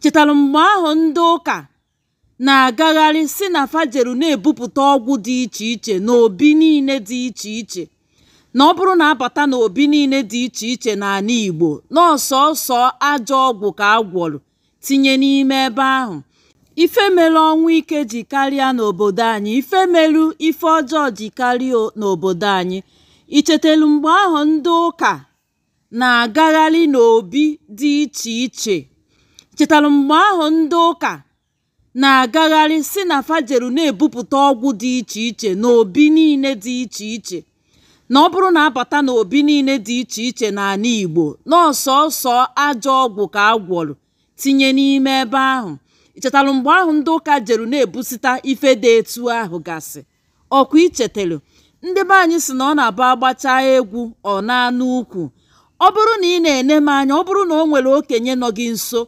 Chetara mgbe ahụ ndị ụka na-agagharị si na fajeru na-ebupụta ọgwụ dị iche iche n'obi niile dị iche iche, na ọ bụrụ na abata n'obi niile dị iche iche n'ala Igbo n'ọsọsọ ajọ ọgwụ ka a gwọrọ tinye n'ime ebe ahụ. Ife mere ọnwụ ike ji karịa n'obodo anyị, ife mere ife ọjọọ ji karịa n'obodo anyị. Ichetelu mgbe ahụ ndị ụka na-agagharị n'obi dị iche iche. Chetara mgbe ahụ ndị ụka na-agagharị si na fajeru na-ebupụta ọgwụ dị iche iche n'obi niile dị iche iche, na ọ bụrụ na abata n'obi niile dị iche iche n'ala Igbo n'ọsọsọ ajọ ọgwụ ka a gwọrọ tinye n'ime ebe ahụ. Ichetara mgbe ahụ ndị ụka jeru na-ebusita ife dị etu ahụ gasị. Ọkwa ichetelu ndị be anyị si na ọ na-aba agbacha egwu ọ na-anụ ukwu. Ọ bụrụ na ị na-ene m anya, ọ bụrụ na o nwere okenye nọ gị nso,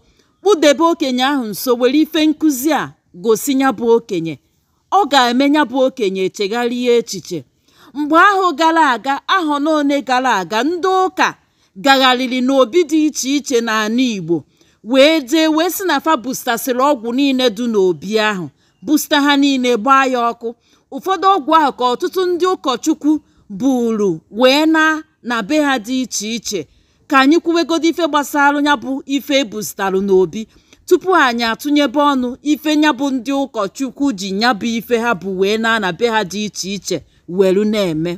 kpụdebe okenye ahụ nso, were ife nkụzi a gosi ya bụ okenye. Ọ ga-eme ya bụ okenye echegharịa echiche. Mgbe ahụ gara aga, ahọ n'one gara aga, ndị ụka gagharịrị n'obi dị iche iche n'ala Igbo wee jee wee si na fa bustasịrị ọgwụ niile dị n'obi ahụ, busta ha niile gbaa ya ọkụ. Ụfọdụ ọgwụ ahụ ka ọtụtụ ndị ụkọchukwu buru wee na be ha dị iche iche. Ka anyị kwuwegodo ife gbasara ya bụ ife ebustarụ n'obi tupu anyị atụnyebe ọnụ ife ya bụ ndị ụkọchukwu ji ya bụ ife ha bụ wee na be ha dị iche iche welu na-eme.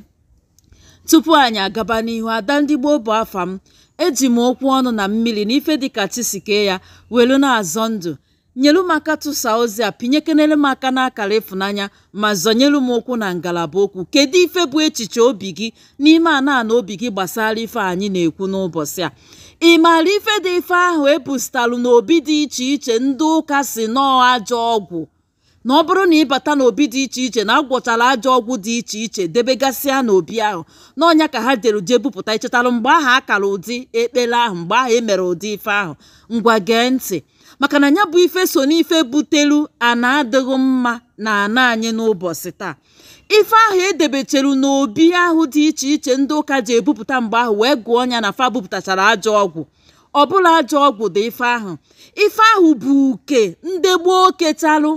Tupu anyị agaba n'ihu, Ada Ndị Gboo bụ afa m. Eji m okwu ọnụ na mmiri na ife dịka Chisike ya welu na-azọ ndụ. Nyelu m aka tụsa ozi a, pinyekenere m aka n'akara ịfụnanya, ma zọnyelu m okwu na ngalaba okwu. Kedu ife bụ echiche obi gị n'ime ana obi gị gbasara ife anyị na-ekwu n'ụbọchị a? Ị maara ife dị ife ahụ ebustalụ n'obi dị iche iche ndị ụka si nọọ ajọ ọgwụ? Na ọ bụrụ na ịbata n'obi dị iche iche na agwọchara ajọ ọgwụ dị iche iche debegasịa n'obi ahụ, n'ọnya ka ha jere jee bupụta. Ichetara mgbe ahụ akara ụdị ekpere ahụ, mgbe ahụ emere ụdị ife ahụ? Ngwa gee ntị, maka na ya bụ ife so n'ife butelu ana adịghị mma na ana anyị n'ụbọchị taa. Ife ahụ edebecheru n'obi ahụ dị iche iche ndị ụka ji ebupụta mgbe ahụ wee gụọ ọnya na fa bupụtachara ajọ ọgwụ. Ọ bụla ajọ ọgwụ dị ife ahụ. Ife ahụ bụ uke ndị gboo ketalụ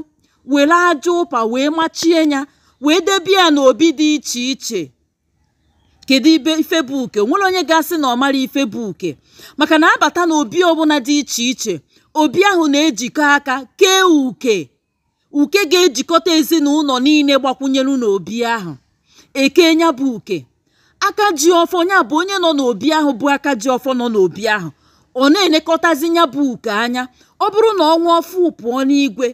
were aja ụpa wee machie ya wee debe ya n'obi dị iche iche. Kedu ife bụ uke? Nwere onye ga-asị na ọ mara ife bụ uke? Maka na abata n'obi ọbụla dị iche iche, obi ahụ na-ejikọ aka kee uke ga-ejikọta ezinụlọ niile gbakwunyelu n'obi ahụ. Eke nya bụ uke. Aka ji ọfọ, nya bụ onye nọ n'obi ahụ bụ aka ji ọfọ nọ n'obi ahụ, ọ na-enekọtazi nya bụ uke anya. Ọ bụrụ na ọnwa ọfụ pụọ n'igwe,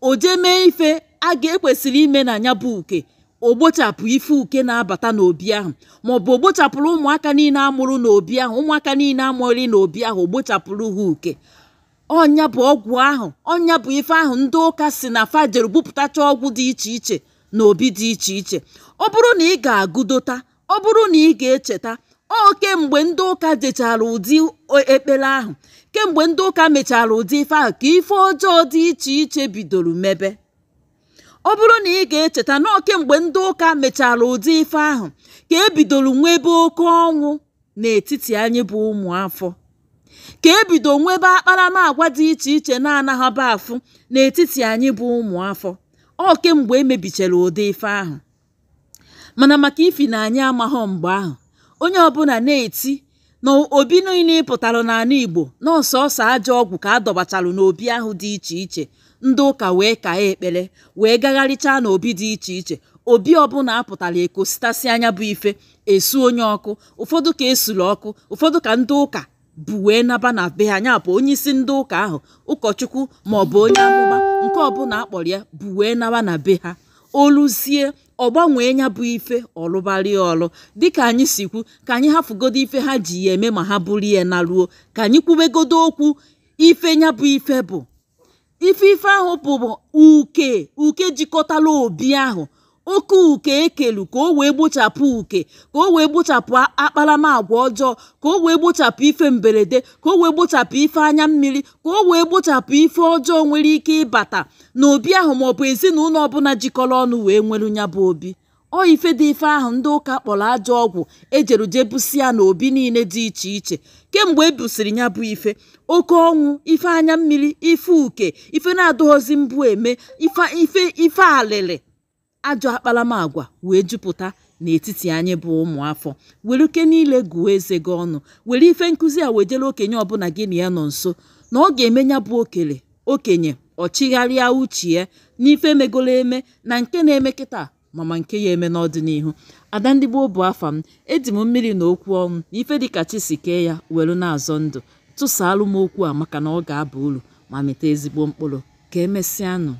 o jee mee ife a ga-ekwesịrị ime na nya bụ uke, o gbochapụ ife uke na-abata n'obi ahụ, maọbụ o gbochapụrụ ụmụaka niile amụrụ n'obi ahụ, ụmụaka niile amụrị n'obi ahụ, o gbochapụrụ ha uke. Ọnya bụ ọgwụ ahụ, ọnya bụ ife ahụ ndị ụka si na fajeru bupụtacha ọgwụ dị iche iche n'obi dị iche iche. Ọ bụrụ na ị ga-agụdota, ọ bụrụ na ị ga-echeta, kemgbe ndị ụka jechara ụdị ekpere ahụ, kemgbe ndị ụka mechara ụdị ife ahụ ka ife ọjọọ dị iche iche bidoro mebe. Ọ bụrụ na ị ga-echeta na kemgbe ndị ụka mechara ụdị ife ahụ ka ebidoro nwebe oke ọnwụ n'etiti anyị bụ ụmụafọ, ka ebido nwebe akparamagwa dị iche iche na-anaghaba afụ n'etiti anyị bụ ụmụafọ. Kemgbe emebichara ụdị ife ahụ. Mana maka ifi na anyị amaghọ mgbe ahụ, onye ọbụla na-eti na obi niile pụtara n'ala Igbo n'ọsọsọ ajọ ọgwụ ka adọbachalụ n'obi ahụ dị iche iche. Ndị ụka wee ka ekpere wee gagharịchaa n'obi dị iche iche. Obi ọbụla apụtara ekositasi anya bụ ife esu onye ọkụ. Ụfọdụ ka esuru ọkụ, ụfọdụ ka ndị ụka bụ wee naba na be ha. Nya bụ onye isi ndị ụka ahụ, ụkọchukwu maọbụ onye amụma, nke ọbụla akpọrọ ya, bụ wee naba na be ha. Oluzie ọgbanwee nya bụ ife ọlụbari ọlụ. Dịka anyị si kwu, ka anyị hafụgodo ife ha ji ya eme ma ha buru ya na ruo, ka anyị kwubegodo okwu ife nya bụ ife bụ. Ife ahụ bụ uke jikọtala obi ahụ. Oke uke ekelu ka o wee gbochapụ uke, ka o wee gbochapụ akparamagwa ọjọọ, ka o wee gbochapụ ife mberede, ka o wee gbochapụ ife anya mmiri, ka o wee gbochapụ ife ọjọọ nwere ike ịbata n'obi ahụ maọbụ ezinụlọ ọbụla jikọrọ ọnụ wee nwere nya bụ obi. ọ ife dị ife ahụ ndị ụka kpọrọ ajọ ọgwụ ejeru je busi ya n'obi niile dị iche iche kemgbe e busiri ya bụ ife oke ọnwụ ife anya mmiri ife uke ife na-adọghọzi mbụ eme ife alịlị ajọ akparamagwa wee jupụta n'etiti anyị bụ ụmụafọ were uke niile gụọ eze gị ọnụ were ife nkụzi a wejere okenye ọbụla gị na ya nọ nso na ọ ga-eme ya bụ okenye ọchịgharịa uche ya n'ife megolo eme na nke na-eme kịta mama nke ya eme n'ọdịnihu. Ada ndị gboo bụ afa m, eji m mmiri na okwu ọnụ na ife dịka chi si kee ya were na-azọ ndụ tụsaalụ m okwu a maka na ọ ga-aba uru ma meta ezigbo mkpụrụ ka emesịanụ.